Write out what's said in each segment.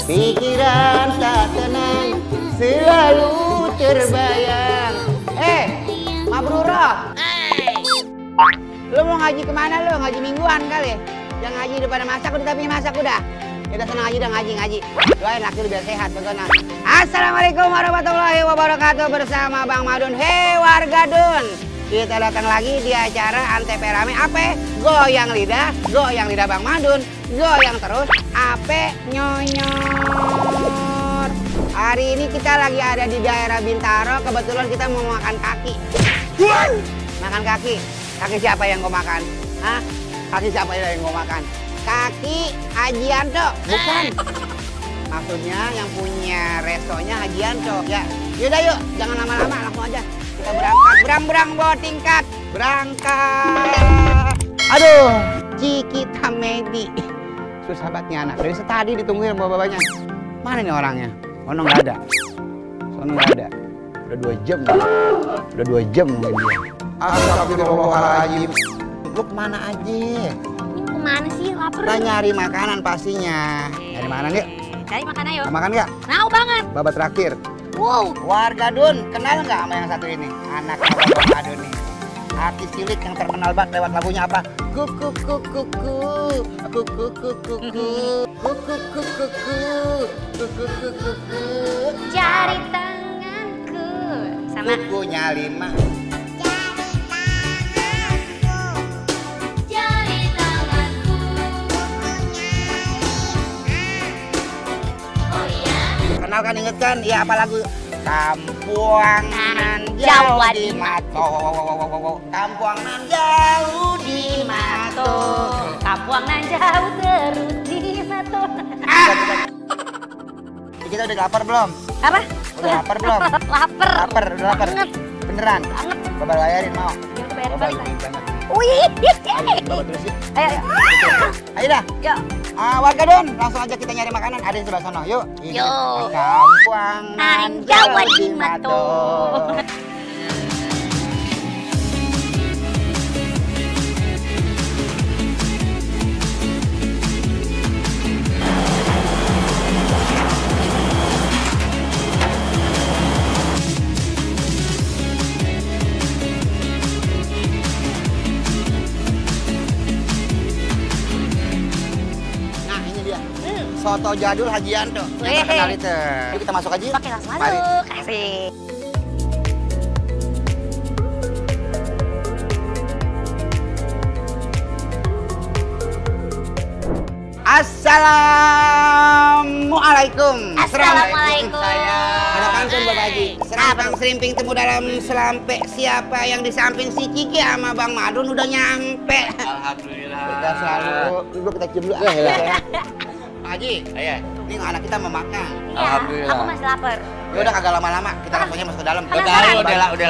pikiran tak tenang, selalu terbayang. Mabrurah. Lu mau ngaji kemana lu? Ngaji mingguan kali? Yang ngaji udah pada masak, udah tapi masak udah. Ya udah senang aja udah ngaji. Doain laki lu biar sehat pokoknya. Assalamualaikum warahmatullahi wabarakatuh, bersama Bang Madun. Hei warga Dun, kita datang lagi di acara Antep Rame. Apa? Goyang lidah Bang Madun. Goyang terus, ape nyonyor. Hari ini kita lagi ada di daerah Bintaro. Kebetulan kita mau makan kaki. Makan kaki. Kaki siapa yang gue makan? Hah? Kaki siapa yang gue makan? Kaki Hajianto, bukan? Maksudnya yang punya restonya Hajianto. Ya, yaudah yuk, jangan lama-lama, langsung aja. Kita berangkat, berang bawa tingkat. Berangkat. Aduh, Cikita Medi. Susah banget nih anak. Dari tadi ditungguin bapak-bapaknya. Mana nih orangnya? Sono nggak ada. Sono nggak ada. Udah 2 jam. Udah 2 jam nungguin dia. Astagfirullahaladzim. Lu kemana aja? Ini kemana sih? Laper. Nah, nyari makanan pastinya. Nyari makanan yuk. Cari makan ayo. Mau makan nggak? Mau banget. Babat traktir. Wow. Warga Dun, kenal nggak sama yang satu ini? Anak Bapak Dun nih. Artis cilik yang terkenal banget lewat lagunya apa? Kuku kuku kuku kuku kuku kuku kuku kuku kuku. Cari tanganku. Sama. Kukunya 5. Kenal kan, inget kan? Ya apa lagu? Kampuangan jauh di mato. Kampuangan jauh di mato. Kampuangan jauh terus di mato. Kita udah lapar belum? Apa? Udah lapar belum? Lapar. Udah lapar. Banget. Beneran? Banget. Bapak bayarin mau? Ya aku bayarin Bapak balik. banget. Wih. Bapak terus yuk. Ayo. Ayo dah. Yuk. Warga Don, langsung aja kita nyari makanan. Ada di sebelah sana. Yuk. Yuk. Kampuangan Jawa di mato. Soto jadul Hajianto. Yang terkenal itu. Yuk kita masuk aja. Oke, langsung masuk. Kasih. Assalamualaikum. Assalamualaikum. Ada pantun Bapak Haji. Serantang serimping temu dalam selampe. Siapa yang di samping si Kiki sama Bang Madun udah nyampe. Alhamdulillah. Kita selalu dulu kita cium dulu. Pak Haji, ini anak kita mau makan. Iya, Alhamdulillah. aku masih lapar. Ya udah kagak lama-lama, kita langsung aja masuk ke dalam. Udah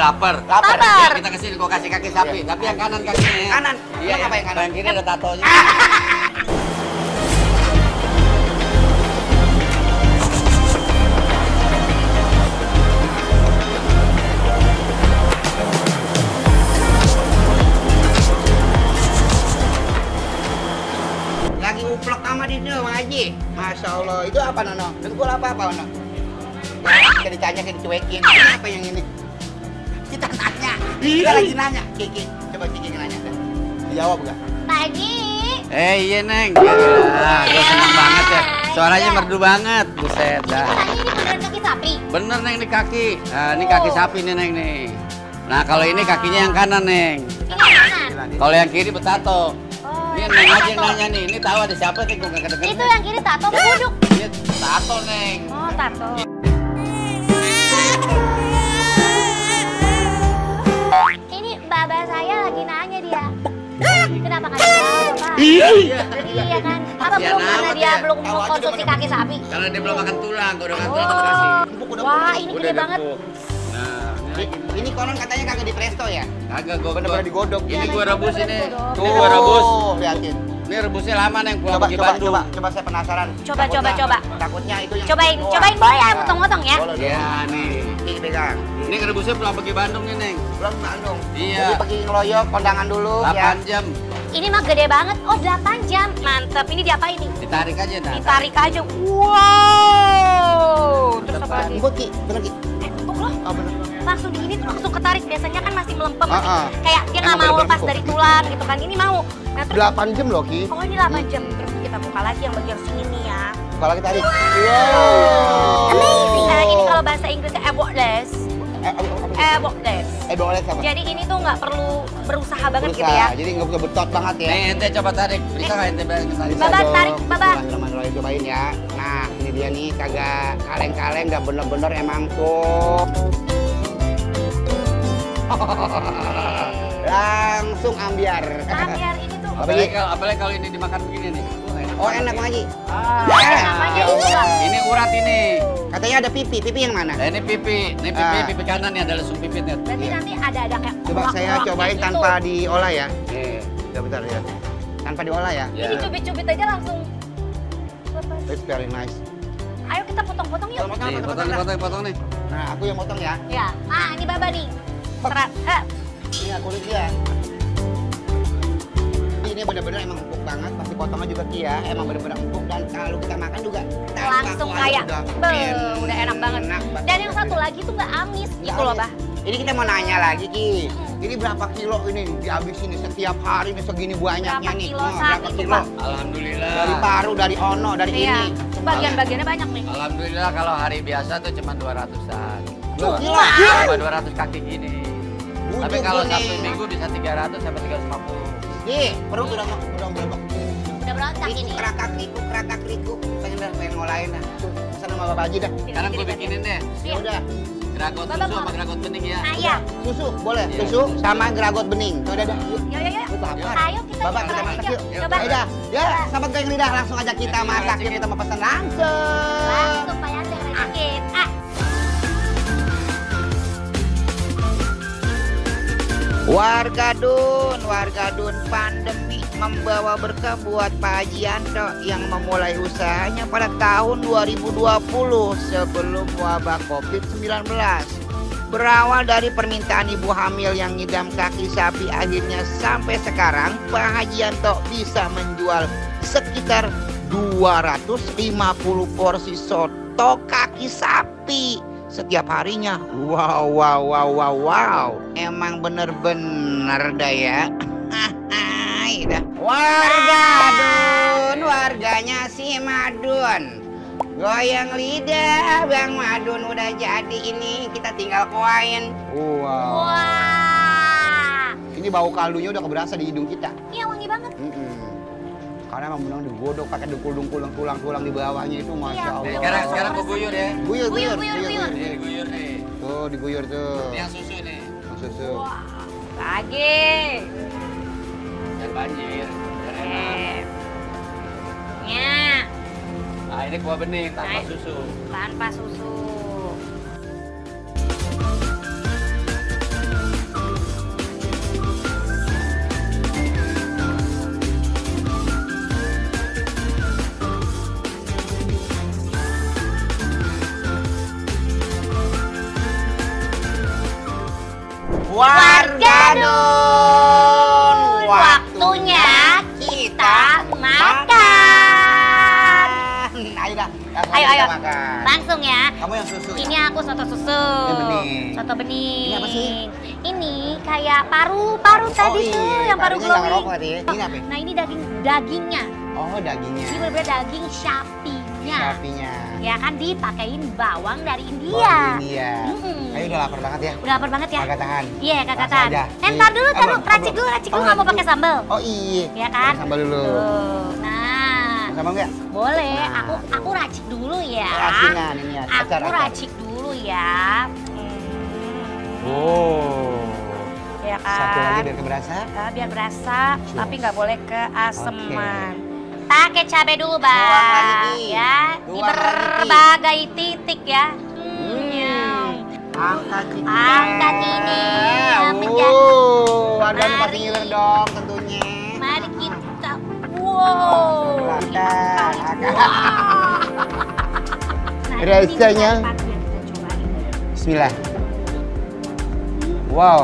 lapar. Lapar. Lapar. Kita kesini gua kasih kaki sapi, tapi yang kanan kakinya. Kanan. Iya, Lu ngapain kanan? Yang kiri ada tatonya. Lagi uplek sama di sini Bang Haji. Masya Allah, itu apa Nono? Dengkul apa Nono? Kayak ditanya, kayak dicuekin. Ini apa yang ini? Kita nanya. Kita lagi nanya. Kiki, coba Kiki nanya. Dijawab gak? Pak Haji. Iya Neng. Gila, gua senang banget ya. Suaranya merdu banget, buset dah. Tadi ini beneran kaki sapi. Bener Neng ini kaki. Nah, ini kaki sapi nih Neng nih. Nah kalau ini kakinya yang kanan Neng. Ini yang kanan. Kalau yang kiri betato. Oh, Ini yang Neng aja tato. yang nanya nih. Ini tahu ada siapa sih? Gua nggak kedengeran. Itu yang kiri tato apa buduk? Ini tato Neng. Oh, tato. Ini baba saya lagi nanya dia. Kenapa kan jawab, Pak? Iya. Iya kan? Apa Kasihan belum karena amat dia ya. belum Tahu aja konsumsi udah kaki sapi? Karena dia belum makan tulang, gua udah makan tulang gua kasih. Wah, ini gede banget. Nah, ini lagi. Ini konon katanya kagak di presto ya? Kagak gua Bener-bener digodok. Ini gua rebus ini. Digodok. Ini gua rebus. Liatin. Ini rebusnya lama Neng, pulang Coba, pergi coba, Bandung. coba saya penasaran. Coba, coba. Takutnya itu yang Cobain, doang. cobain boleh ya, potong-potong ya. Boleh dong. Iya nih. Ini pegang. Ini rebusnya pulang pergi Bandung nih Neng. Belum Bandung. Iya. Jadi pergi ngeloyok kondangan dulu 8 ya. jam. Ini mah gede banget. Oh 8 jam. Mantep. Ini diapain nih? Ditarik aja nah. Ditarik aja. Wow. Terus apa lagi? Empuk Ki, bener Ki. Empuk loh. Oh bener. Langsung di ini tuh langsung ketarik. Biasanya kan masih melempem. Ah. Kayak dia nggak Emang mau bener-bener lepas empuk. dari tulang gitu kan. Ini mau. Nah terus. 8 jam loh Ki. Oh ini 8 jam. Terus kita buka lagi yang bagian sini ya. Buka lagi tarik. Wow. Amazing. Nah ini kalau bahasa Inggrisnya effortless. Effortless. Boleh sama. Jadi ini tuh nggak perlu berusaha banget gitu Berusaha, ya. jadi nggak usah betot banget ya. Nih ente coba tarik. Bisa nggak ente tarik? Baba, tarik, Baba. Bismillahirrahmanirrahim, cobain ya. Nah, ini dia nih, kagak kaleng-kaleng, nggak bener-bener emang tuh. Langsung ambiar. Ambiar ini tuh. Apalagi kalau ini dimakan begini nih. Oh enak Bang Haji. Namanya ini Bang. Ini urat ini. Katanya ada pipi, pipi yang mana? Nah, ini pipi kanan nih ada lesung pipitnya. Berarti nanti ada kayak Coba saya urak-uraknya cobain gitu. tanpa diolah ya. Nih. Bentar ya. Tanpa diolah ya. Ya. Ini cubit-cubit aja langsung. lepas. It's very nice. Ayo kita potong-potong yuk. Nih, potong nih. Nah, aku yang potong ya. Ya, ini Baba nih. Serat. Ini kulit dia. Ini benar-benar emang empuk banget, pasti potongnya juga Kia, emang benar-benar empuk dan kalau kita makan juga Langsung kayak, udah enak banget. Dan yang satu lagi tuh nggak amis gitu loh, Bah. Ini kita mau nanya lagi Ki, ini berapa kilo ini dihabisin nih setiap hari nih segini banyaknya Berapa nih? kilo Nah, saat berapa itu, kilo? Pak? Alhamdulillah. Dari paru, dari ono, dari Iya, ini. bagian-bagiannya banyak nih. Alhamdulillah kalau hari biasa tuh cuma 200-an. Gila. Cuma 200 kaki gini. Tapi kalau Ujung Sabtu kuning. Minggu bisa 300 sampai 350. Perut udah berontak. Udah berontak ini. Keratak riku. Pengen ngolain dah. Pesan sama Bapak Haji dah. Sekarang gue bikinin deh. Ya udah. Gragot Bapak susu mau. sama gragot bening ya. Ayam. Susu boleh? Iya. Susu sama gragot bening. Udah dah. Yuk. Yuk. Lu lapar. Ayo kita Bapak coba kita masak aja. yuk. Coba. Ayo dah. Ya, sahabat goreng lidah langsung aja kita Jadi, masak. racik. Kita mau pesan langsung. Langsung Pak Yasir recikin. Warga Dun pandemi membawa berkah buat Pak Hajianto yang memulai usahanya pada tahun 2020 sebelum wabah COVID-19. Berawal dari permintaan ibu hamil yang ngidam kaki sapi, akhirnya sampai sekarang Pak Hajianto bisa menjual sekitar 250 porsi soto kaki sapi setiap harinya. Wow. Emang bener-bener dah ya. Dah. Warganya si Madun. Goyang lidah Bang Madun udah jadi ini, kita tinggal kuain. Wah. Ini bau kaldunya udah keberasa di hidung kita. Iya wangi banget. Karena emang benar digodok pakai dengkul tulang di bawahnya itu, masya Allah. Nih, sekarang gue guyur ya. Guyur. Nih, guyur nih. Tuh diguyur tuh. Ini yang susu nih. Yang susu. Wah. Lagi. Yang banjir. Yang enak. Ya. Nah, ini kuah bening tanpa Nah. susu. Tanpa susu. Warga Dun, waktunya kita makan. Ayo dah. Ayo. Kita makan. Langsung ya. Kamu yang susu ya? Ini aku soto susu. Yang bening. Soto bening. Ini apa sih? Ini kayak paru tadi tuh, yang paru parunya nggak glowing. ngerokok tadi ya. Ini apa? Nah ini dagingnya. Oh, dagingnya. Ini bener-bener daging sapinya. Sapinya. Ya kan dipakein bawang dari India. Bawang India. Mm-mm. Ayo udah lapar banget ya. Udah lapar banget ya? Kagak tahan. Iya, kagak Langsung tahan. aja. Ntar dulu, Belum. racik dulu nggak mau pakai sambal. Oh iya. Iya kan? Pakai sambal dulu. Tuh. Nah, Sambal nggak? boleh. Nah, Aku racik dulu ya. Oh, asinan ini ya. Aku racik dulu ya. Oh. Ya kan? Satu lagi biar keberasa. Biar berasa, Cus. tapi nggak boleh keaseman. Pakai cabai dulu, Tuang Bang. lagi. Ya, di Tuang lagi, Ki. berbagai titik ya. Angkat ini. Angkat ini, yang menjadi- Warga Mari. pasti ngiler dong tentunya. Mari kita, wow. Angkat. Nah, ini Rasanya. kita cobain. Bismillah. Wow.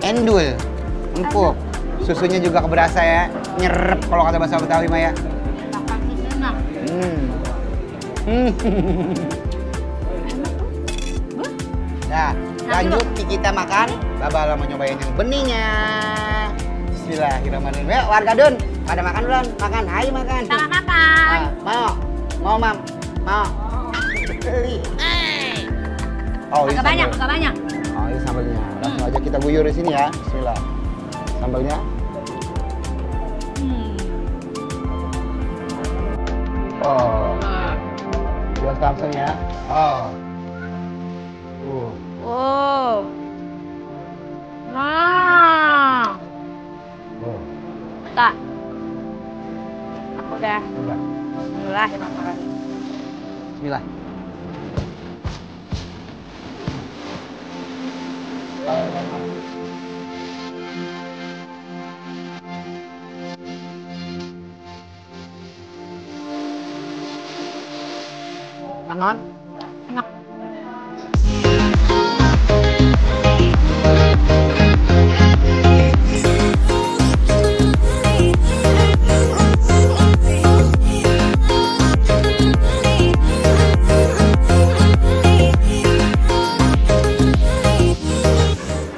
Endul. Empuk. Susunya juga keberasa ya. Nyerep kalau kata bahasa Betawi mah ya. Makan susunya. Nah, lanjut kita makan. Baba mau nyobain yang benihnya. Bismillahirrahmanirrahim. Yuk warga Dun, pada makan belum? Makan, ayo makan. Sama makan. Mau mam, mau. Oh, Agak banyak, agak banyak. Oh, ini sambalnya. Langsung aja kita guyur di sini ya. Bismillah. Sambalnya. Oh. Biar langsung ya. Oh. Oh. Nah. Tak. Udah. Udah. Bismillahirrahmanirrahim. Bismillah. Tangan. Enak.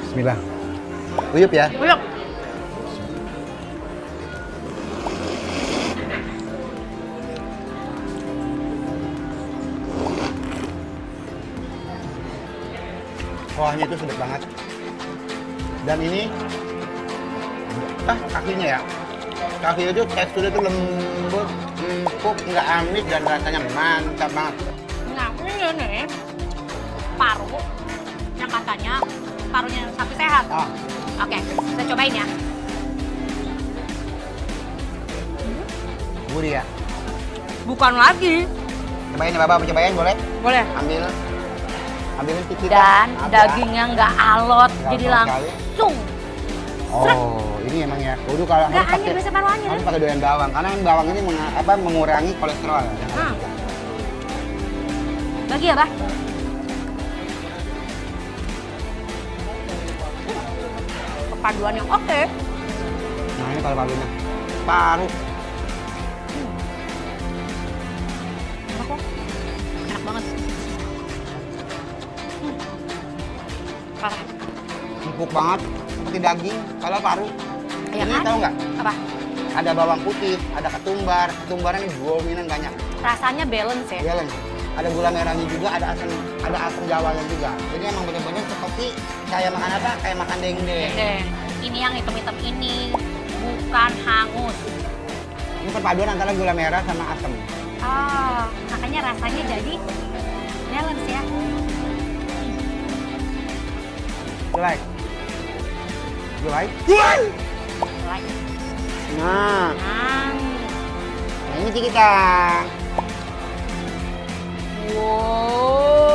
Bismillah. Uyup ya. Uyuk. Kuahnya itu sedap banget. Dan ini kakinya ya. Kaki itu teksturnya itu lembut, empuk, nggak amis dan rasanya mantap banget. Nah, ini nih paru yang katanya parunya sapi sehat. Ah, Oke, kita cobain ya. gurih ya. Bukan lagi. Cobain ya Bapak, cobain boleh? Boleh. Ambilin titik. Dan dagingnya nggak alot, Nggak jadi alot sekali. langsung. Oh, ini emang ya. Kudu kalau Nggak harus hanya biasa paru aja. harus pakai doyan bawang karena yang bawang ini mengurangi kolesterol. Lagi ya, Bah? Perpaduan yang oke. Nah, ini paru-parunya. Paru. Enak kok. Enak banget. Parah. Empuk banget seperti daging, kalau paru. Ya Ini kan? tahu nggak? Apa? Ada bawang putih, ada ketumbar. Ketumbarnya ini dominan banyak. Rasanya balance ya. Iya, Len. Ada gula merahnya juga, ada asam jawanya juga. Jadi emang benar-benar seperti kayak makan apa? Kayak makan dendeng. Deh, ini yang hitam-hitam ini bukan hangus. Ini perpaduan antara gula merah sama asam. Ah, makanya rasanya jadi balance ya. You like? You like? Like. Nah, Hmm. ini sih kita. Wow.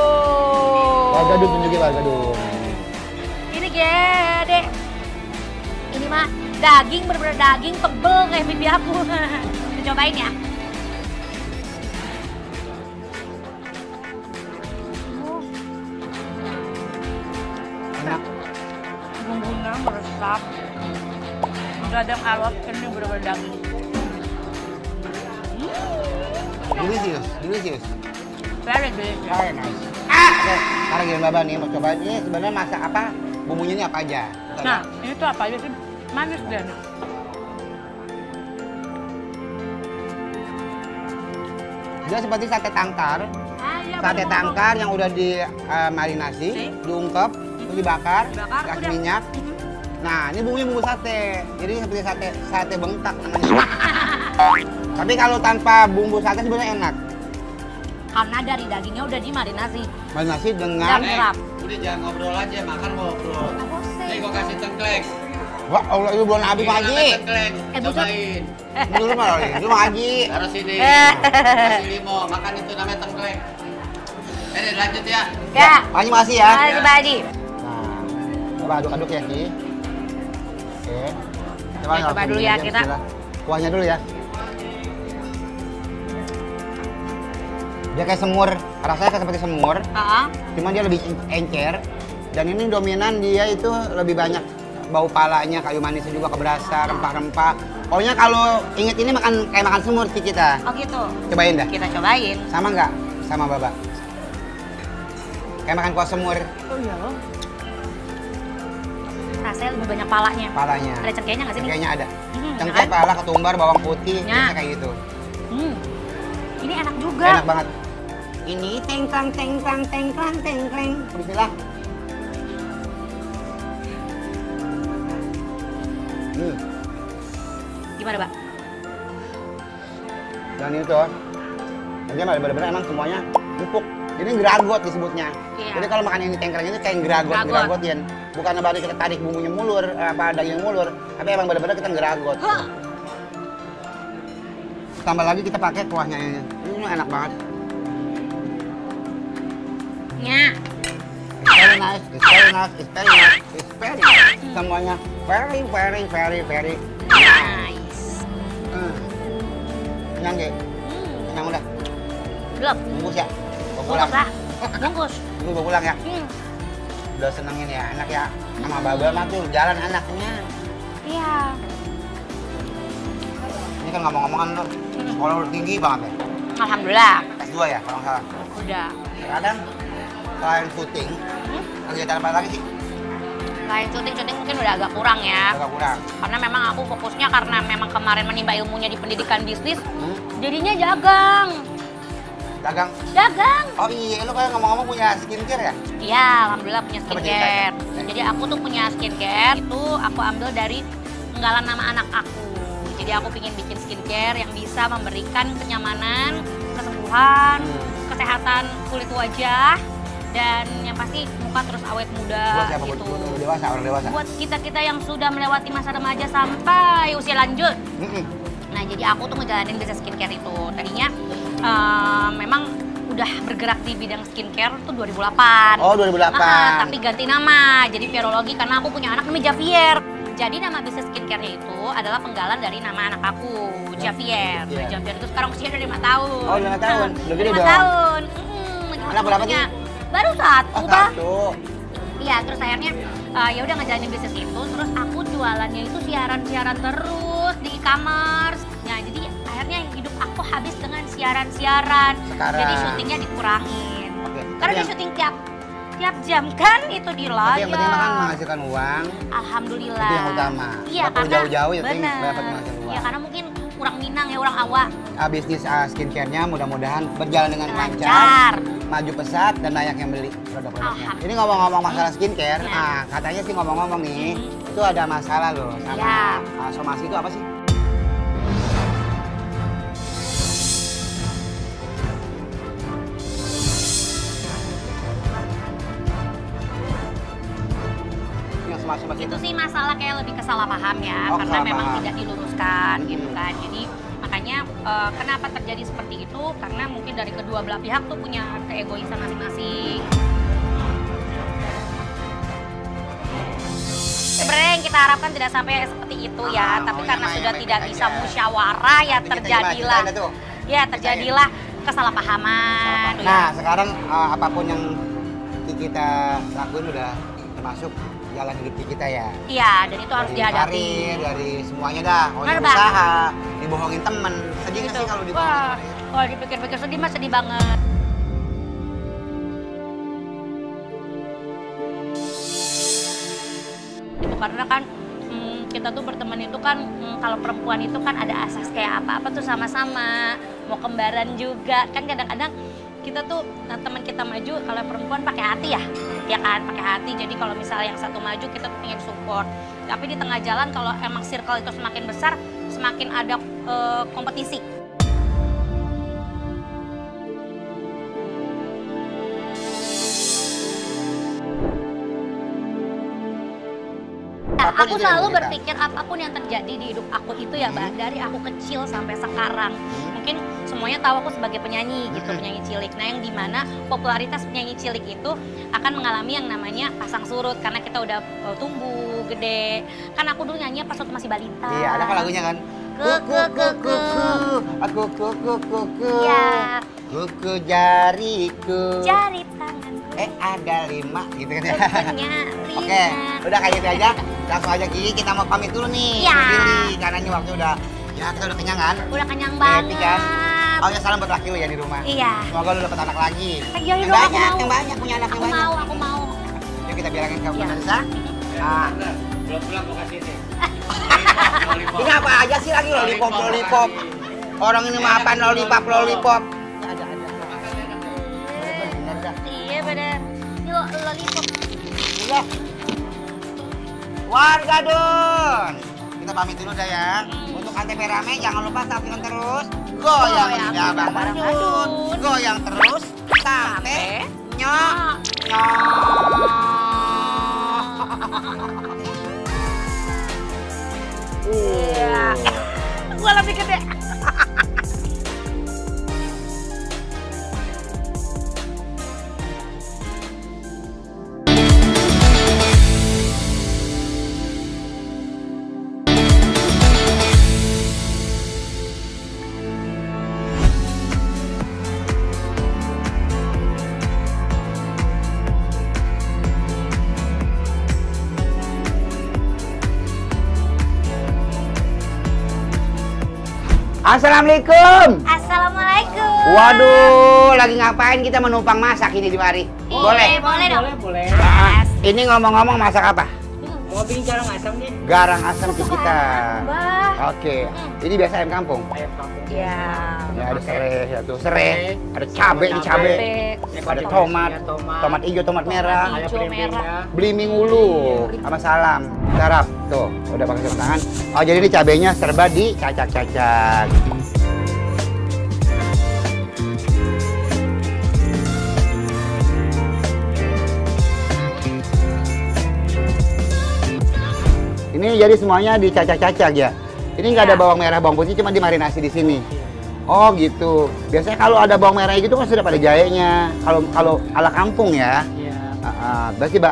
Warga Dun tunjukin warga Dun. Ini gede. Ini mah daging, bener-bener daging tebel kayak pipi aku. Kita cobain ya. Enak. Bumbunya meresap. Udah ada yang alot, ini bener-bener daging. Delicious, delicious. Very delicious. Very nice. Oke, sekarang giliran Baba nih mau coba ini sebenarnya masak apa? Bumbunya ini apa aja? Kita Nah, lihat. ini tuh apa aja sih? Manis deh. Dia seperti sate tangkar. Sate tangkar yang udah di marinasi, diungkep, terus dibakar, kasih udah. minyak. Nah, ini bumbunya bumbu sate. Jadi seperti sate bengkak namanya. Tapi kalau tanpa bumbu sate sebenarnya enak. Karena dari dagingnya udah dimarinasi. Marinasi Dan dengan merap. Udah jangan ngobrol aja, makan ngobrol. Nih gua kasih tengkleng. wah, Allah itu belum habis Pak Haji. Tengkleng. Buset. Cobain. Dulu mah ini Pak Haji. Taruh sini. Kasih limo, makan itu namanya tengkleng. Ini lanjut ya. Ya. Pak Haji makasih ya. Makasih Pak Haji. Nah, coba aduk-aduk ya, Ki. Oke. Ya, coba dulu ya, kita. Bismillah. Kuahnya dulu ya. Dia kayak semur, rasanya kayak seperti semur, Ah, cuma dia lebih encer. Dan ini dominan dia itu lebih banyak bau palanya, kayu manisnya juga keberasa, rempah-rempah. Pokoknya kalau inget ini kayak makan semur sih kita. Oh gitu. Cobain dah. Kita cobain. Sama nggak? Sama Baba. Kayak makan kuah semur. Oh iya loh. Rasanya lebih banyak palanya. Palanya. Ada cengkehnya nggak sih? Cengkehnya ada. Hmm, Cengkeh, kan? pala, ketumbar, bawang putih, Ya. biasa kayak gitu. Ini enak juga. Enak banget. Ini tengklang tengklang tengklang tengklang. Bismillah. Gimana, Mbak? Dan itu, dia bener-bener emang semuanya empuk. Ini geragot disebutnya. Iya. Jadi kalau makan ini tengkleng itu kayak geragotin. Bukan berarti kita tarik bumbunya mulur, apa daging mulur, tapi emang bener-bener kita geragot. Huh. Tambah lagi kita pakai kuahnya ini. Ini enak banget. Nya. It's very nice, it's very nice, it's very nice, it's very nice. Semuanya very, very, very, very Nice. kenyang deh. Kenyang udah. Belum. Bungkus ya. Bawa pulang. Bungkus lah. Bungkus. Dulu bawa pulang ya. Hmm. Udah senengin ya, enak ya. Sama Baba mah tuh jalan anaknya. Iya. Ini kan ngomong-ngomongan lo, sekolah lu tinggi banget ya. Alhamdulillah. S2 ya kalau nggak salah. Udah. Kadang selain syuting, kegiatan apa lagi sih? Lain syuting mungkin udah agak kurang ya. Agak kurang. Karena memang aku fokusnya karena memang kemarin menimba ilmunya di pendidikan bisnis, jadinya dagang. Dagang. Dagang. Oh iya, lu kayak ngomong-ngomong punya skincare ya? Iya, alhamdulillah punya Coba skincare. ceritain. Jadi aku tuh punya skincare, itu aku ambil dari penggalan nama anak aku. Jadi aku pingin bikin skincare yang bisa memberikan kenyamanan, kesembuhan, kesehatan kulit wajah, dan yang pasti muka terus awet muda Buat siapa? gitu. Buat dewasa, orang dewasa. Buat kita-kita yang sudah melewati masa remaja sampai usia lanjut. Mm-mm. Nah, jadi aku tuh ngejalanin bisnis skincare itu. Tadinya memang udah bergerak di bidang skincare tuh 2008. Oh, 2008. Tapi ganti nama, jadi Pierologi karena aku punya anak namanya Javier. Jadi nama bisnis skincare-nya itu adalah penggalan dari nama anak aku, Javier. Iya. Javier itu sekarang usia udah 5 tahun. Oh, 5 tahun. Udah gede 5 dong. tahun. Anak berapa punya- sih? Baru satu, Oh, Pak. satu. Iya, terus akhirnya ya udah ngejalanin bisnis itu, terus aku jualannya itu siaran-siaran terus di e-commerce. Nah, jadi akhirnya hidup aku habis dengan siaran-siaran. Sekarang. Jadi syutingnya dikurangin. Oke. Karena dia syuting tiap jam kan itu di Tapi layar. yang penting kan menghasilkan uang. Alhamdulillah. Itu yang utama. Iya, Nggak perlu karena jauh-jauh, yang penting bener. dapat menghasilkan uang. Iya, karena mungkin orang Minang ya, orang Awak. Bisnis skincare-nya mudah-mudahan berjalan dengan Lancar. lancar, maju pesat dan banyak yang beli produk-produknya. Alhamdulillah. Ini ngomong-ngomong masalah skincare, Ya. katanya sih ngomong-ngomong nih, itu ada masalah loh sama Ya. somasi itu apa sih? Yang somasi Itu sih masalah kayak lebih ke salah paham ya, Oh, karena salah memang paham. tidak diluruskan gitu kan. Jadi makanya kenapa terjadi seperti itu? Karena mungkin dari kedua belah pihak tuh punya keegoisan masing-masing. Sebenarnya yang kita harapkan tidak sampai seperti itu ya, tapi karena yang sudah baik-baik tidak bisa aja. musyawarah ya Tapi kita terjadilah, gimana? Tuh. terjadilah kesalahpahaman. Nah, sekarang apapun yang kita lakuin udah termasuk jalan hidup kita ya. Iya, dan itu harus Dari dihadapi. karir, dari semuanya dah. Kalau Bener, yang Bang. usaha, dibohongin temen. Sedih nggak Gitu. sih kalau dibohongin Wah, temen? kalau dipikir-pikir sedih mah sedih banget. Karena kan kita tuh berteman itu kan kalau perempuan itu kan ada asas kayak apa-apa tuh sama-sama, mau kembaran juga kan kadang-kadang kita tuh teman kita maju, kalau perempuan pakai hati ya kan, pakai hati. Jadi kalau misalnya yang satu maju kita tuh pengen support, tapi di tengah jalan kalau emang circle itu semakin besar semakin ada kompetisi. Apapun Aku itu yang selalu kita. berpikir apapun yang terjadi di hidup aku itu ya, Mbak, dari aku kecil sampai sekarang. Mungkin semuanya tahu aku sebagai penyanyi gitu, penyanyi cilik. Nah, yang dimana popularitas penyanyi cilik itu akan mengalami yang namanya pasang surut karena kita udah tumbuh, gede. Kan aku dulu nyanyi pas waktu masih balita. Iya, ada kan lagunya kan? Kuku. Aku kuku. Iya. Kuku jariku. Jari tanganku. Ada 5 gitu kan ya. Kukunya 5. Oke, udah kayak gitu aja. langsung aja Ki, kita mau pamit dulu nih. Iya. Billy, karena ini waktu udah, ya kita udah kenyang kan? Udah kenyang Happy banget. kan? Oh ya salam buat laki lu ya di rumah. Iya. Semoga lu dapat anak lagi. Iya, Yang dong, aku banyak, mau. yang banyak punya anak yang Aku banyak. mau, aku mau. Yuk kita bilangin ke Iya. Nisa. Nah, Belum pulang mau kasih ini. ini apa aja sih lagi lollipop, lollipop. Orang ini mah apaan lollipop, lollipop. Ada. Bener dah. Iya bener. Ini lollipop. Iya. Warga Don, kita pamit dulu dah ya. Untuk antv rame jangan lupa saksikan terus. Goyang lidah bareng Adun. Goyang terus sampai nyok Iya. Gua lebih gede. Assalamualaikum. Assalamualaikum. Waduh, lagi ngapain kita menumpang masak ini di mari? Boleh? Boleh dong. Boleh. Ah, ini ngomong-ngomong masak apa? Mau bikin garang asam nih. Garang asam ke kita. Wah. Oke, ini biasa ayam kampung. Ayam kampung. Iya. Ya ada serai, ya tuh serai. Ada cabe di cabe. Ada tomat, tomat hijau, tomat merah. Hijau, merah. Belimbing ulu sama salam. Garap tuh, udah pakai sarung tangan. Oh jadi ini cabenya serba dicacak-cacak. Ini jadi semuanya dicacak-cacak ya. Ini nggak ada bawang merah, bawang putih, cuma dimarinasi di sini. Oh gitu. Biasanya kalau ada bawang merah gitu kan sudah pada jahenya. Kalau ala kampung ya. Iya.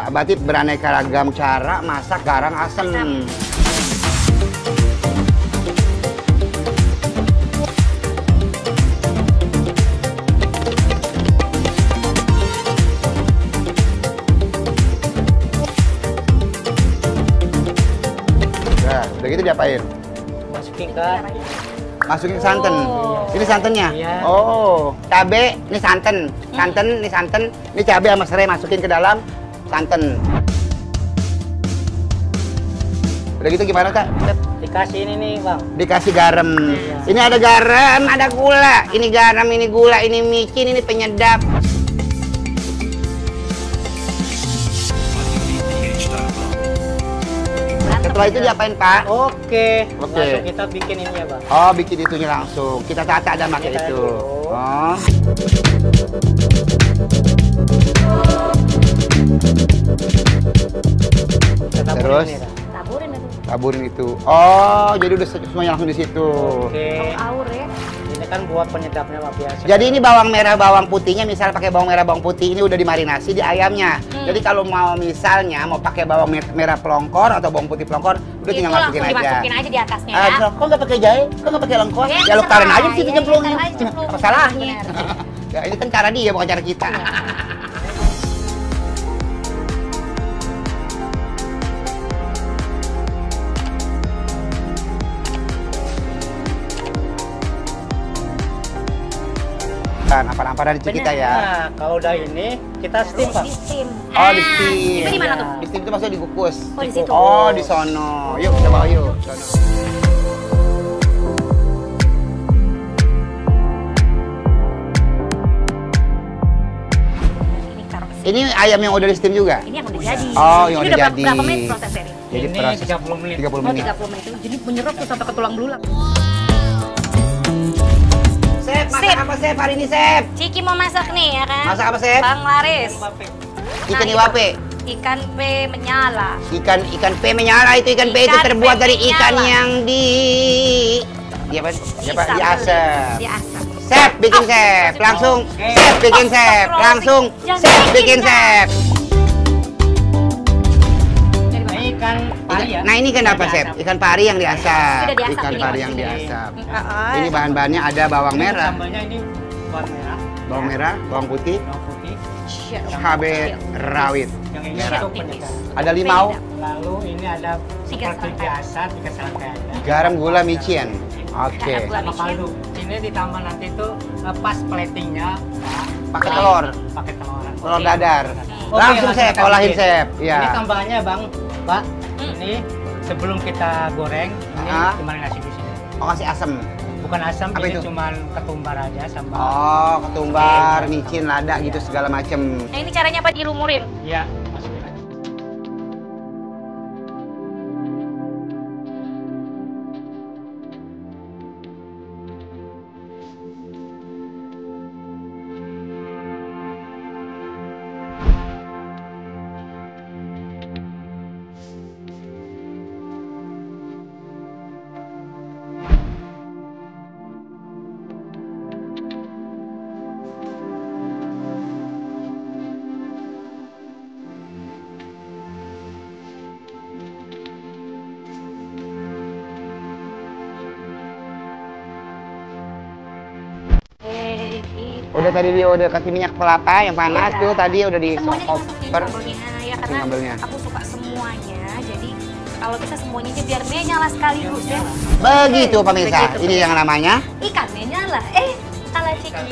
Berarti beraneka ragam cara masak garang asem. Nah, udah gitu diapain? Masukin ke Masukin santan. Oh. Ini santannya? Iya. Oh, cabe, ini santan. Santan, ini santan. Ini cabe sama serai masukin ke dalam santan. Udah gitu gimana, Kak? dikasih ini nih, Bang. Dikasih garam. Iya. Ini ada garam, ada gula. Ini garam, ini gula, ini micin, ini penyedap. Setelah itu diapain, Pak? Oke. Oke. Langsung kita bikin ini ya, Bang. Oh, bikin itunya langsung. Kita tata dan pakai Kita itu. dulu. Oh. Kita taburin Terus? ini, Bang. Taburin itu. Taburin itu. Oh, jadi udah semuanya langsung di situ. Oke. Aur ya. Ini kan buat penyedapnya, Bang, biasa. Jadi ini bawang merah, bawang putihnya, misal pakai bawang merah, bawang putih ini udah dimarinasi di ayamnya. Jadi kalau mau misalnya mau pakai bawang merah pelongkor atau bawang putih pelongkor, udah Itu tinggal langsung masukin aja. dimasukin aja di atasnya ya. Kok nggak pakai jahe? Kok nggak pakai lengkuas? Ya, Ya lo terserah. karen aja situ Ya, nyemplungnya. taruh aja cemplung. Apa salahnya? Benar. Ya ini kan cara dia, bukan cara kita. Kan apa-apa dari kita ya. Nah, kalau udah ini kita steam, Bang. Di steam. Oh, di steam. Itu di mana tuh? Di steam itu maksudnya dikukus. Oh, di situ. Oh, di sono. Yuk, kita bawa yuk. Sono. Ini taruh. Ini ayam yang udah di steam juga? Ini yang udah jadi. Oh, yang Ini udah berapa- jadi. Berapa menit prosesnya ini? Jadi Ini proses 30 menit. 30 Oh, menit. 30 menit itu. Jadi menyerap tuh sampai ke tulang belulang. Chef, masak Sip. apa Chef hari ini, Chef? Ciki mau masak nih ya kan? Masak apa, Chef? Bang Laris. Ikan Nah, iwape. Ikan P menyala. Ikan P menyala itu ikan P itu Ikan terbuat P dari ikan menyala. yang di apa? Diasap. Diasap. Chef bikin chef, langsung chef bikin chef, langsung chef bikin chef. Dari mana? Ini ikan pari ya. Nah ini kan apa chef? Diasap. Ikan pari yang diasap. Sudah diasap Ikan ini, pari Mas. yang diasap. Ah, Ini bahan-bahannya ada bawang Ini merah, Sambalnya ini bawang merah, bawang merah, bawang putih, bawang putih, cabai rawit. Yang ini Merah. itu penyedap. Ada limau, Lalu ini ada Tiga seperti serangkai. biasa 3 serangkai aja. garam, gula, micin. Oke. Ada gula. Sama kaldu. Ini ditambah nanti tuh pas platingnya Pakai telur, pakai telur. telur dadar. Oke, Langsung langsung Chef, kita olahin bikin. Chef. Ini Ya. tambahannya Bang, Pak. Hmm. Ini sebelum kita goreng, ini Ah. dimarinasi di sini. Oh, kasih asam. Bukan asam, Apa ini itu? cuman ketumbar aja sambal. Oh, ketumbar, micin, lada gitu segala macem. Nah ini caranya apa dilumurin? Iya, masukin aja. Udah tadi dia udah kasih minyak kelapa yang panas tuh tadi udah di Semuanya dimasukin koper. sambelnya ya karena Sambelnya. aku suka semuanya. Jadi kalau bisa semuanya aja biar menyala sekaligus ya. Begitu pemirsa, Begitu, ini yang namanya Ikan menyala. Salah ciki.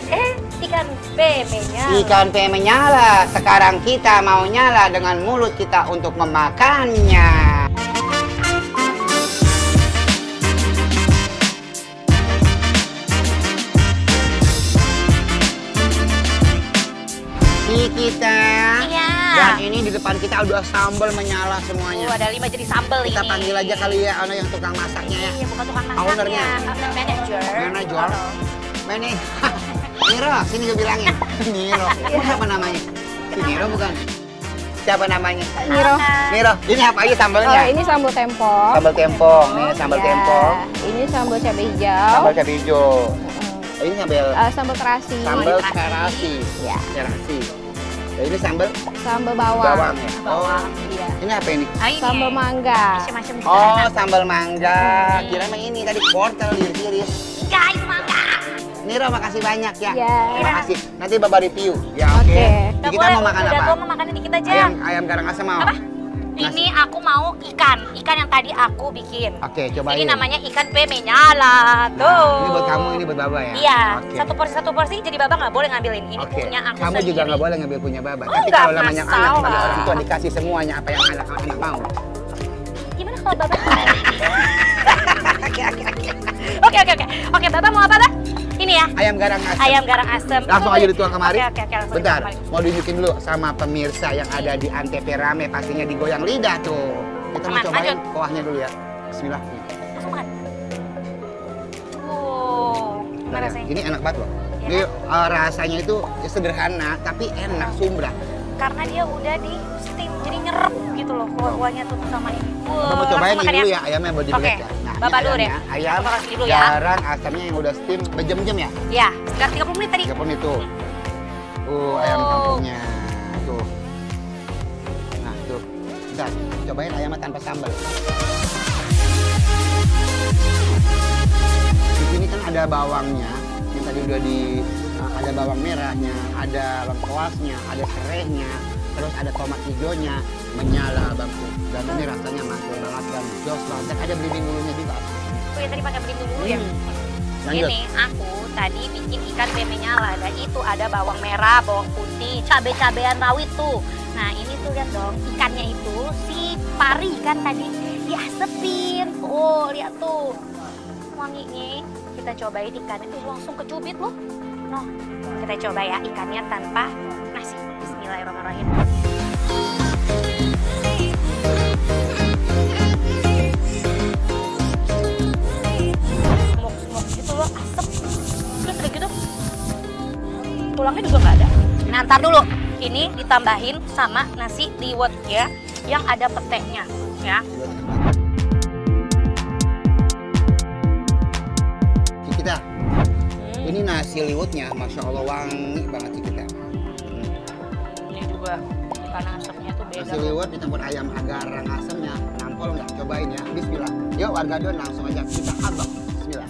Ikan B menyala. ikan pe menyala. Sekarang kita mau nyala dengan mulut kita untuk memakannya. Ini kita. Iya. Dan ini di depan kita udah sambal menyala semuanya. Ada 5 jadi sambel Kita ini. panggil aja kali ya, ono yang tukang masaknya ya. Iya, bukan tukang Ownernya. masaknya. Manager. Manager. Mene, Niro, sini gue bilangin. Niro, siapa namanya? Si Niro bukan? Siapa namanya? Niro. Niro, ini apa aja sambalnya? Oh, ini sambal tempong. Sambal tempong, nih sambal Ya, tempong. Ini sambal cabai hijau. Sambal cabai hijau. Ini sambal Sambal terasi. sambal terasi. Ya. Terasi. Ini sambal Sambal bawang. bawang ya. Oh, Iya. ini apa ini? Ah, ini. Sambal mangga. Macam-macam juga Oh, enak. sambal mangga. Kira emang ini tadi wortel iris-iris. Guys, mangga. Niro, makasih banyak ya. Ya. Terima kasih. Nanti Bapak review. Ya, oke. Oke. Udah Kita mau makan udah apa? tua mau makan dikit aja. Ayam garang asam mau. Apa? Ini aku mau ikan yang tadi aku bikin. Oke, cobain. Ini namanya ikan pe menyala. Tuh. Nah, ini buat kamu, ini buat Baba ya? Iya, Oke. satu porsi jadi Baba nggak boleh ngambilin. Ini Oke. punya aku Kamu sendiri. juga nggak boleh ngambil punya Baba. Oh, Tapi nggak kalau namanya anak masalah. sebagai orang tua dikasih semuanya apa yang anak-anak mau. Gimana kalau Baba? Oke, Baba mau apa, Bang? Ini ya. Ayam garang asam. Ayam garang asem. Langsung Tuh, aja dituang kemari. Oke, langsung Bentar, dituang kemari. mau tunjukin dulu sama pemirsa yang ada di Antv Rame, pastinya digoyang lidah tuh. Kita mau Aman, cobain lanjut. kuahnya dulu ya. Bismillah. Langsung makan. Gimana rasanya? Ini enak banget loh. Iya. Ini rasanya itu ya sederhana tapi enak, sumbrah. Karena dia udah di steam, jadi nyerep gitu loh kuah-kuahnya tuh sama ini. Kita mau cobain langsung ini makan dulu ya, ayamnya buat Oke, dibelek ya. Nah, Bapak ini dulu deh. ayamnya. Ayam Bapak kasih dulu ya. garang asamnya yang udah steam berjam-jam ya. Ya, sekitar 30 menit tadi. 30 menit tuh. Ayam Oh. kampungnya. Tuh. Nah, tuh. Bentar, cobain ayamnya tanpa sambal. Di sini kan ada bawangnya. Ini tadi udah ada bawang merahnya, ada lengkuasnya, ada serehnya, terus ada tomat hijaunya, menyala bangku. Dan ini rasanya mantul banget dan jos banget. Dan ada belimbing bulunya juga. Oh ya tadi pakai belimbing dulu ya. Lanjut. Ini aku tadi bikin ikan pe menyala. Dan itu ada bawang merah, bawang putih, cabai-cabean rawit tuh. Nah ini tuh lihat dong, ikannya itu si pari kan tadi diasepin. Oh lihat tuh, wanginya. Kita cobain ikannya, langsung kecubit loh. Noh, kita coba ya ikannya tanpa nasi. Bismillahirrahmanirrahim. Smoke gitu loh, asep. Terus udah gitu, tulangnya juga nggak ada. Nah, ntar dulu. Ini ditambahin sama nasi liwet ya, yang ada petenya ya. Kita. Ini nasi liwetnya, masya Allah wangi banget sih kita. Ini juga ikan asapnya tuh beda. Nasi liwet dicampur ayam garang asamnya, nampol nggak? Cobain ya. Bismillah. Yuk warga don langsung aja kita abang. Bismillah.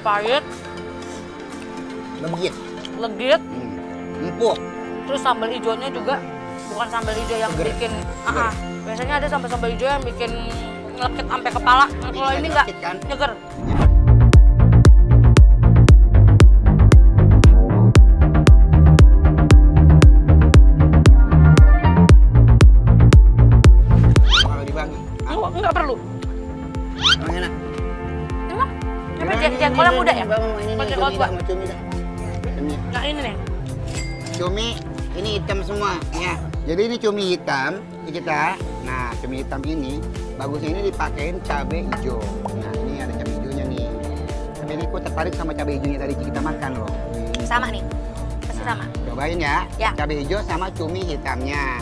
pahit, Legit. legit, Empuk. terus sambal hijaunya juga bukan sambal hijau yang Seger. bikin Seger. biasanya ada sambal hijau yang bikin ngelekit sampai kepala. Kalau ini enggak, Ngelekit kan? nyeger. Kalau dibagi. Enggak perlu. Emang enak. Emang? Apa jengkolnya muda ya? Ini Pakai nih, jengkol cumi gua. dah, mau cumi dah. Cumi. Nah ini nih. Cumi ini hitam semua ya. Jadi ini cumi hitam kita. Nah, cumi hitam ini bagusnya ini dipakein cabai hijau. Nah, ini ada cabai hijaunya nih. Tapi ini aku tertarik sama cabai hijaunya tadi kita makan loh. Ini. Sama nih. Pasti Nah, sama. cobain ya. Ya. Cabai hijau sama cumi hitamnya.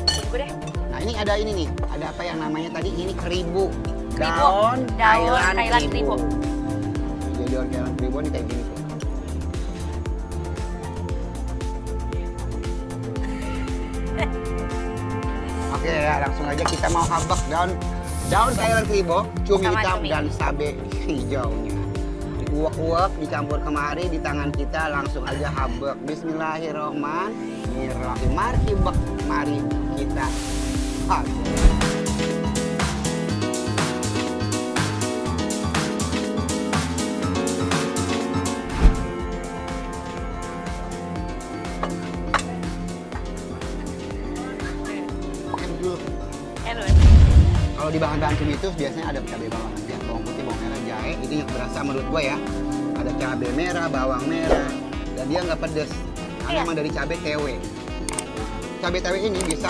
Tunggu deh. Nah, ini ada ini nih. Ada apa yang namanya tadi? Ini keribu. Daun Thailand keribu. Jadi daun Thailand keribu ini kayak gini tuh. Oke ya, langsung aja kita mau habak daun Thailand keribu, cumi Sama hitam cumi. dan cabai hijaunya. Diuak-uak, dicampur kemari di tangan kita, langsung aja habak. Bismillahirrahmanirrahim. Mari kita habak. Kalau di bahan-bahan cumi itu biasanya ada cabai bawang aja, bawang putih, bawang merah, jahe. Itu yang berasa menurut gua ya. Ada cabai merah, bawang merah, dan dia nggak pedes. Karena Iya. emang dari cabai TW. Cabai TW ini bisa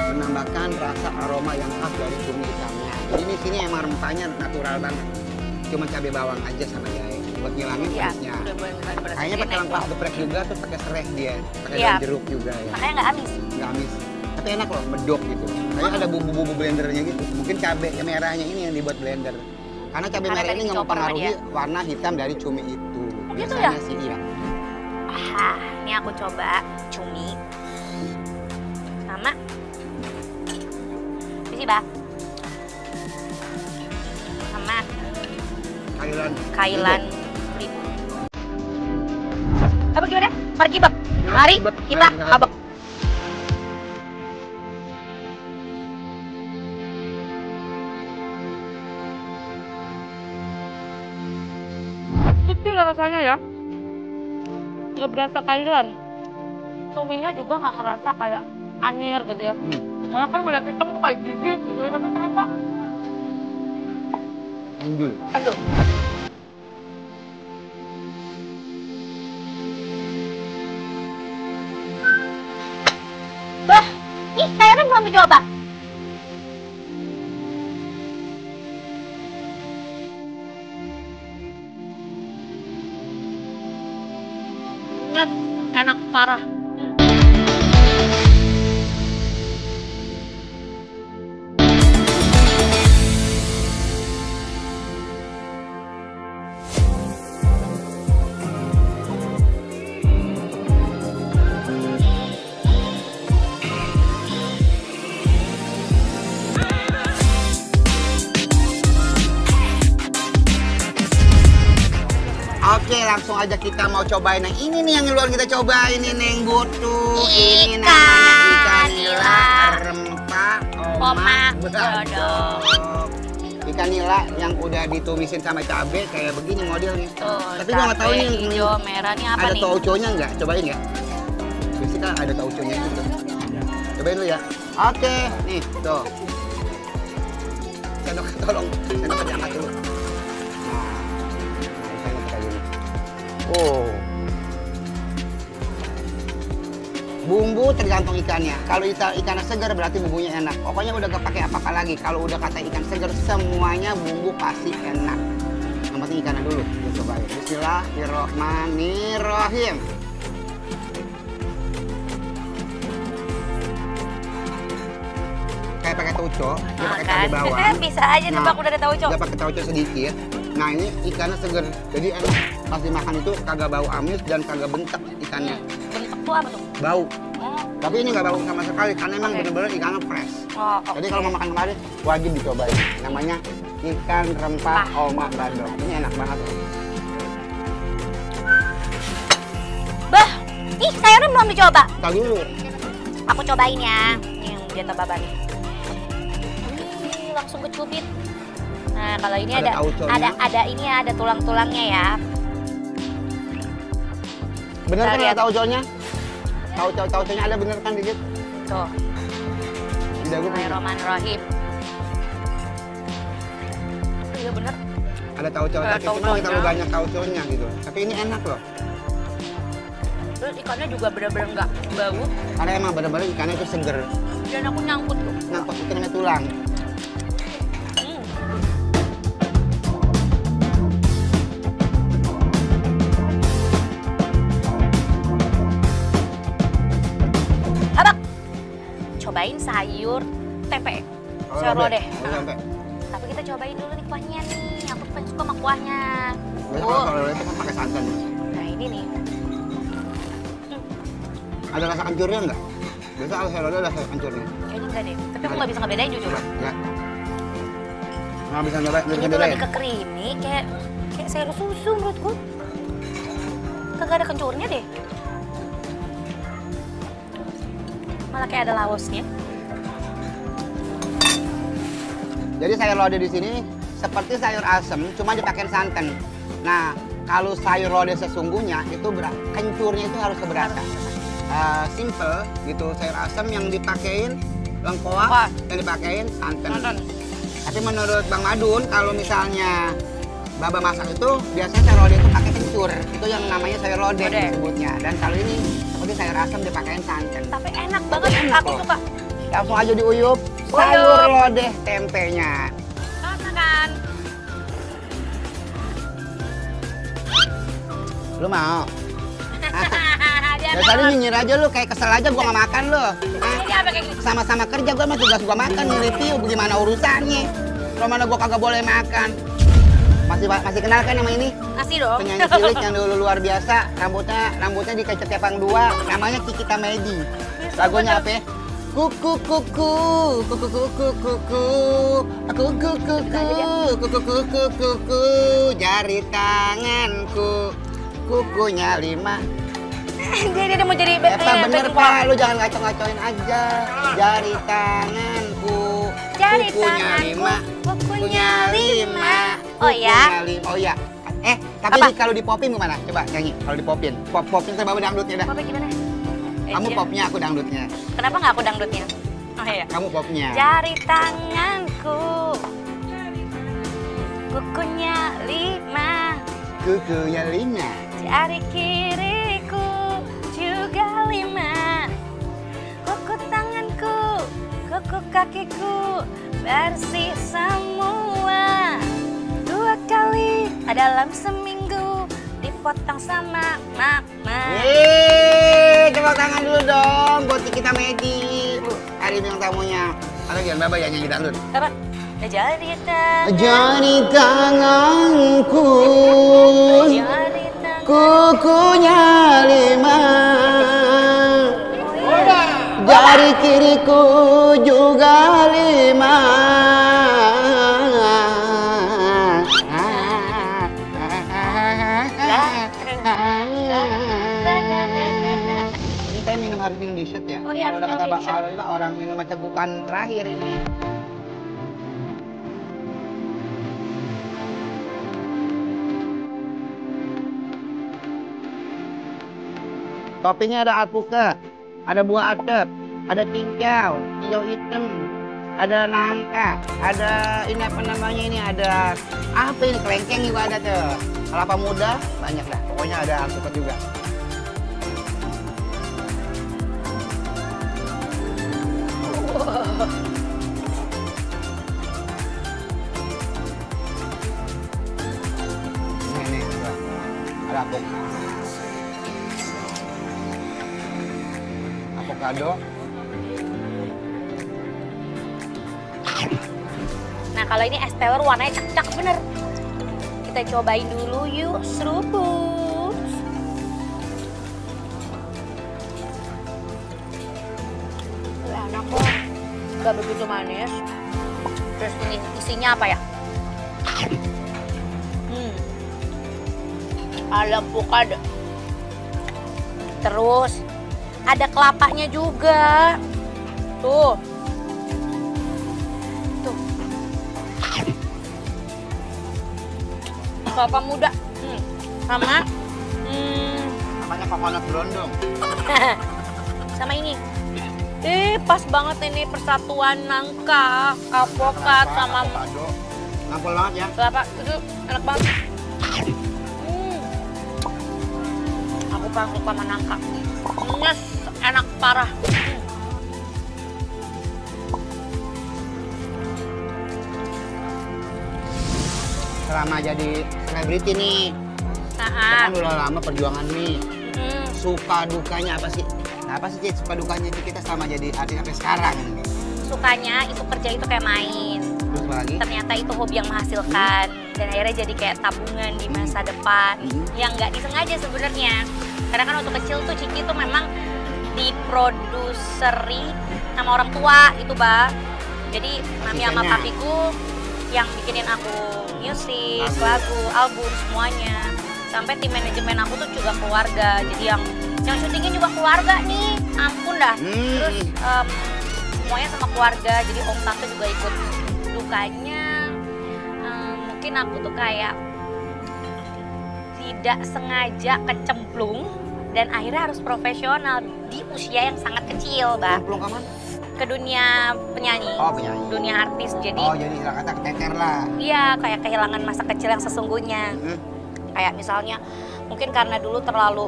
menambahkan rasa aroma yang khas dari cumi hitamnya. Jadi di sini emang rempahnya natural banget. Cuma cabai bawang aja sama jahe buat ngilangin Iya, pedesnya. udah bener-bener Kayaknya pakai lengkap geprek juga, terus pakai serai dia, pakai Iya. daun jeruk juga ya. Makanya nggak amis. Nggak amis. Tapi enak loh, medok gitu. Kayaknya ada bumbu-bumbu blendernya gitu. Mungkin cabai merahnya ini yang dibuat blender. Karena cabai Karena merah tadi ini nggak dicoper sama mempengaruhi dia. warna hitam dari cumi itu. gitu Biasanya ya? sih iya. Ah, ini aku coba cumi sama ini sih, Bah. Sama kailan keribu. Apa gimana? Mari kibab. Mari kita habak. Kecil rasanya ya. Nggak berasa kailan. Cuminya juga nggak kerasa kayak anir gitu ya. Malah kan melihat hitam kayak gigi gitu ya. Kenapa? Unggul. Aduh. Bah, ih kayaknya belum dicoba. Enak parah. Oke, langsung aja kita mau cobain. Nah, ini nih yang luar kita cobain ini Neng Butuh. Ini namanya ikan nila rempah omak bedok. Ikan nila yang udah ditumisin sama cabai kayak begini modelnya. Tuh, Tapi gua nggak tahu cabai nih hijau merah nih apa ada nih? tauconya nggak? Cobain ya. Biasanya kan ada tauconya gitu. Cobain dulu ya. Oke, nih tuh. Sendok tolong, sendok diangkat dulu. Oh. Bumbu tergantung ikannya. Kalau ikannya segar berarti bumbunya enak. Pokoknya udah gak pakai apa-apa lagi. Kalau udah kata ikan segar semuanya bumbu pasti enak. Yang penting ikannya dulu. Kita cobain. Bismillahirrahmanirrahim. Kayak pakai tauco, dia pakai cabai bawang. Bisa aja nebak udah ada tauco. Dia pakai tauco sedikit. Nah ini ikannya seger, jadi enak. Pas dimakan itu kagak bau amis dan kagak bentek ikannya. Bentuk tuh apa tuh? Bau. Oh, Tapi ini nggak bau sama sekali karena emang Oke. bener-bener ikannya fresh. oh oke. Jadi kalau mau makan kemarin wajib dicobain. Namanya ikan rempah omak badok. Ini enak banget. Ih, sayurnya belum dicoba. Tar dulu. Aku cobain ya. Ini yang biar tambah nih. Wih, langsung kecubit. Nah, kalau ini Ada ada tauconya. ini ya, ada tulang-tulangnya ya. Bener kan Kita lihat. ada tauconya? Tauconya ada bener kan dikit? Tuh. Tidak gue Bismillahirrahmanirrahim. Iya bener. ada tauconya, Ada cuma tauconya. terlalu banyak tauconya gitu. Tapi ini enak loh. Terus ikannya juga bener-bener nggak bau. Karena emang bener-bener ikannya itu seger. Dan aku nyangkut tuh. Nyangkut itu namanya tulang. Hmm. Abang, cobain sayur tempe. Sayur lodeh. Sampai. Tapi kita cobain dulu nih kuahnya nih. Aku paling suka sama kuahnya. Biasa Oh. kalau lodeh itu kan pakai santan. Nah ini nih. Ada rasa kencurnya enggak? Biasa kalau sayur lodeh ada rasa kencurnya. Kayaknya enggak deh. Tapi aku nggak bisa ngebedain jujur. Ya. Nggak bisa nyobain, Ini tuh lebih ke creamy, kayak sayur susu menurutku. Kagak ada kencurnya deh. Malah kayak ada laosnya. Jadi sayur lodeh di sini seperti sayur asem, cuma dipakai santan. Nah, kalau sayur lodeh sesungguhnya itu kencurnya itu harus keberatan. Simple gitu, sayur asem yang dipakein lengkoas, yang dipakein santan. Tapi menurut Bang Madun, kalau misalnya Baba masak itu biasanya sayur lodeh itu pakai kencur, itu yang namanya sayur lodeh Lodeh. disebutnya. Dan kalau ini seperti sayur asem dipakein santan. Tapi enak banget, Enak aku loh. suka. Langsung aja diuyup sayur lodeh tempenya. Sama kan? Lu mau? Dia Dari tadi nyinyir aja lu, kayak kesel aja gua nggak makan lu. Ini apa kayak gitu? Sama-sama kerja gua mah tugas gua makan, nge-review bagaimana urusannya. Kalau mana gua kagak boleh makan. Masih kenal kan nama ini? Nasi dong. Penyanyi cilik yang dulu luar biasa, rambutnya dikecet kepang dua, namanya Kiki Tamedi. Lagunya apa ya? Kuku kuku, kuku kuku kuku, kuku kuku, kuku, jari tanganku, kukunya 5. Dia mau jadi Pak bener Pak, lu jangan ngaco-ngacoin aja. Jari tanganku, Jari kukunya tanganku, 5, kukunya 5. Oh kukunya ya? 5. Oh ya. Tapi Apa? kalau di popin gimana? Coba nyanyi. Kalau di popin, popin sama dangdutnya dah. Apa gimana? Kamu popnya, aku dangdutnya. Kenapa nggak aku dangdutnya? Oh iya. Kamu popnya. Jari tanganku, kukunya 5. Kukunya 5. Jari kiriku juga 5. Kuku tanganku, kuku kakiku bersih semua. 2 kali dalam seminggu dipotong sama mama. Tepuk tangan dulu dong buat kita Medi. Hari bintang tamunya. Ada yang Baba ya nyanyi dangdut. Apa? Jari tangan, Jari tanganku, jari tangan. kukunya 5. Jari kiriku juga 5. Ini saya minum harus minum dessert ya. Oh iya, Kalau udah kata minum Bang dessert. Alila, orang minum cegukan terakhir ini. Toppingnya ada alpukat, ada buah atep, ada cincau, hijau hitam, ada nangka, ada ini apa namanya ini, ada apa ini, kelengkeng juga ada tuh. Kelapa muda banyak dah, pokoknya ada alpukat juga. Ini juga. Ada avocado. Nah kalau ini es teler warnanya cakep bener. Kita cobain dulu yuk, seruput. Enak kok, gak begitu manis. Terus ini isinya apa ya? Ada avocado. Terus ada kelapanya juga. Tuh. Tuh. Kelapa muda. Sama Namanya coconut brondong. sama ini. Pas banget ini persatuan nangka, alpukat sama avocado. Nampol banget ya. kelapa. Itu enak banget. Aku paling suka sama nangka. Nyes, enak parah. Selama jadi selebriti nih, Nah, kan udah lama perjuangan nih. Suka dukanya apa sih? Nah, apa sih Cid, suka dukanya itu kita selama jadi artis sampai sekarang ini? sukanya itu kerja itu kayak main. Terus apa lagi? Ternyata itu hobi yang menghasilkan dan akhirnya jadi kayak tabungan di masa depan yang nggak disengaja sebenarnya. Karena kan waktu kecil tuh Ciki tuh memang diproduseri sama orang tua gitu Bang. Jadi mami sama Asistenya. papiku yang bikinin aku musik, lagu, album semuanya. Sampai tim manajemen aku tuh juga keluarga. Jadi yang syutingin juga keluarga nih. Ampun dah. Terus semuanya sama keluarga. Jadi om tante juga ikut. Dukanya mungkin aku tuh kayak tidak sengaja kecemplung dan akhirnya harus profesional di usia yang sangat kecil, Bang. Belum kapan? Ke dunia penyanyi, Oh, penyanyi. dunia artis. Jadi Oh, jadi istilah kata keteter lah. iya kayak kehilangan masa kecil yang sesungguhnya. Kayak misalnya mungkin karena dulu terlalu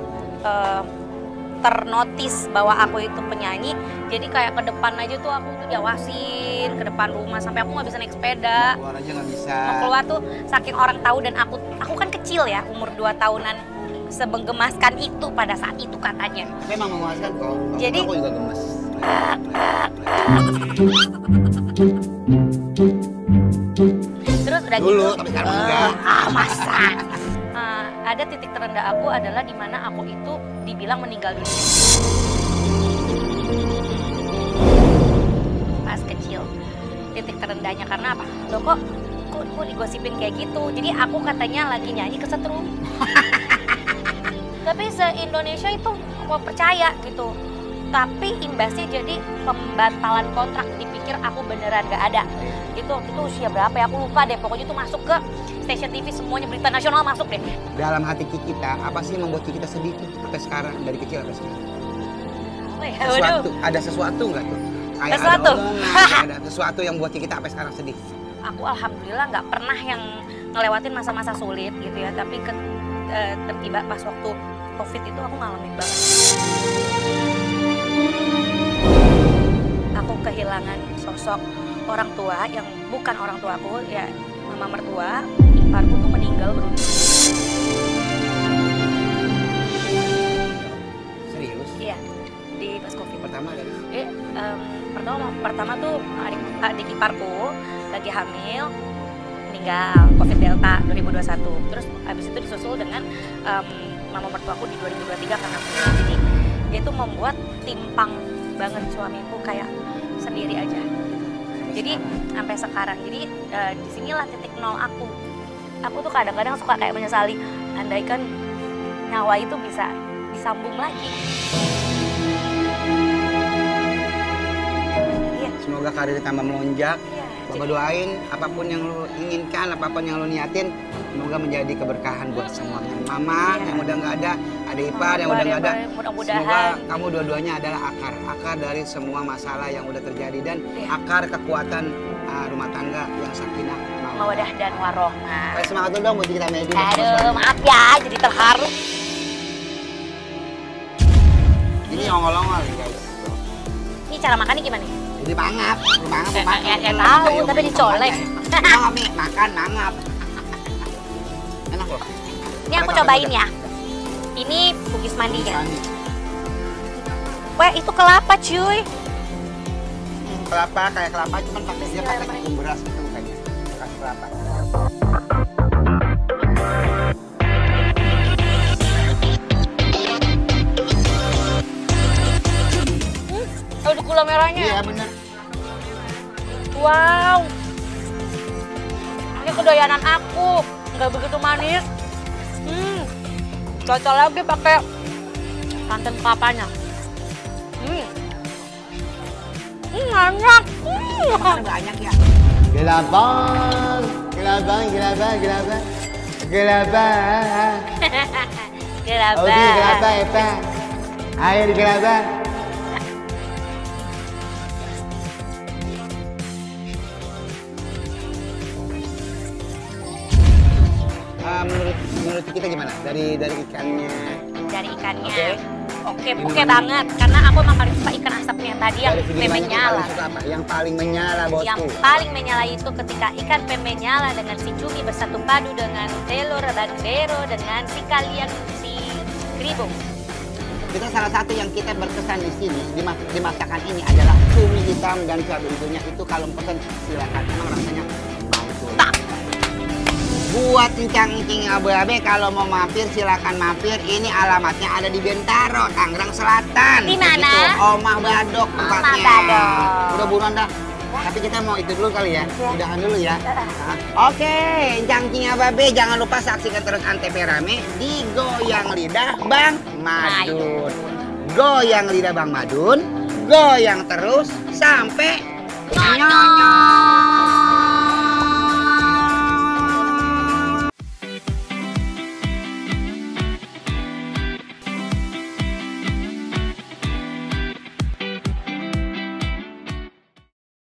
ternotis bahwa aku itu penyanyi, jadi kayak ke depan aja tuh aku tuh diawasin ke depan rumah sampai aku nggak bisa naik sepeda. Keluar aja nggak bisa. Mau keluar tuh saking orang tahu dan aku kan kecil ya, umur 2 tahunan, sebenggemaskan itu pada saat itu katanya. Tapi emang memuaskan kok. Jadi- aku juga gemes. Terus udah Dulu, gitu, tapi sekarang enggak. masa? Ada titik terendah aku adalah di mana aku itu dibilang meninggal dunia. Pas kecil, titik terendahnya karena apa? Loh kok digosipin kayak gitu? Jadi aku katanya lagi nyanyi kesetrum. Tapi se-Indonesia itu aku percaya gitu. Tapi imbasnya jadi pembatalan kontrak, dipikir aku beneran gak ada. Itu waktu itu usia berapa ya? Aku lupa deh. Pokoknya itu masuk ke stasiun TV semuanya, berita nasional masuk deh. Dalam hati kita, apa sih yang membuat kita sedih tuh sampai sekarang dari kecil sampai sekarang? Oh ya, Sesuatu, ada sesuatu nggak tuh? Kayak Sesuatu. ada omongan, ada sesuatu yang buat kita sampai sekarang sedih. Aku alhamdulillah nggak pernah yang ngelewatin masa-masa sulit gitu ya. Tapi tertiba pas waktu COVID itu aku ngalamin banget. Aku kehilangan sosok orang tua yang bukan orang tua aku, ya mama mertua, iparku tuh meninggal beruntun. Serius? Iya, di pas COVID. Pertama dari Pertama tuh adik iparku lagi hamil, meninggal COVID Delta 2021. Terus habis itu disusul dengan mama mertuaku di 2023 karena aku. Jadi dia tuh membuat timpang banget suamiku kayak sendiri aja. Jadi sampai sekarang, jadi disinilah titik nol aku. Aku tuh kadang-kadang suka kayak menyesali, andaikan nyawa itu bisa disambung lagi. Iya. Semoga karir tambah melonjak. Iya. Bapak doain apapun yang lo inginkan, apapun yang lo niatin, semoga menjadi keberkahan buat semuanya. Mama Iya. yang udah nggak ada ipar yang udah nggak ada. Mudah-mudahan. Semoga kamu dua-duanya adalah akar dari semua masalah yang udah terjadi dan Iya. akar kekuatan rumah tangga yang sakinah Mawadah dan warohmah. Kayak semangat dulu dong buat kita Medi. Aduh, maaf ya, jadi terharu. Ini ongol-ongol nih guys. Ini cara makannya gimana nih? Jadi mangap, Ya tahu, tapi dicolek. Mangap nih, makan mangap. Enak loh. Ini aku cobain ya. Ini bugis mandinya. Mandi. Weh, itu kelapa cuy. Kelapa kayak kelapa cuman pakai dia pakai tepung beras gitu kayaknya. Kasih kelapa. Ada gula merahnya. Iya bener. Wow. Ini kedoyanan aku. Nggak begitu manis. Cocok lagi pakai santan kelapanya. Enak. Makan banyak ya. Gelabang, gelabang, gelabang, gelabang. Gelabang. Gelabah. Odi gelabang, Epa. Ayo di gelabang. Menurut kita gimana? Dari ikannya. Dari ikannya. Oke. Oke banget. Karena aku emang paling suka ikan asapnya tadi yang Dari segi menyala. paling suka apa? Yang paling menyala, bosku. Yang paling menyala itu ketika ikan menyala dengan si cumi bersatu padu dengan telur dan bero dengan si kalian si keribung. Kita salah satu yang kita berkesan di sini di masakan ini adalah cumi hitam dan cabai hijaunya itu kalau pesan silakan. Emang rasanya mantul. Buat encang-encing abe-abe kalau mau mampir silakan mampir. Ini alamatnya ada di Bentaro, Tangerang Selatan. Di mana? Begitu. Omah Badok tempatnya. Omah Badok. Udah buruan dah. Tapi kita mau itu dulu kali ya. Udahan dulu ya. Oke, encang-encing abe-abe jangan lupa saksikan terus Antv Rame di Goyang Lidah Bang Madun. Goyang Lidah Bang Madun, goyang terus sampai nyonyong.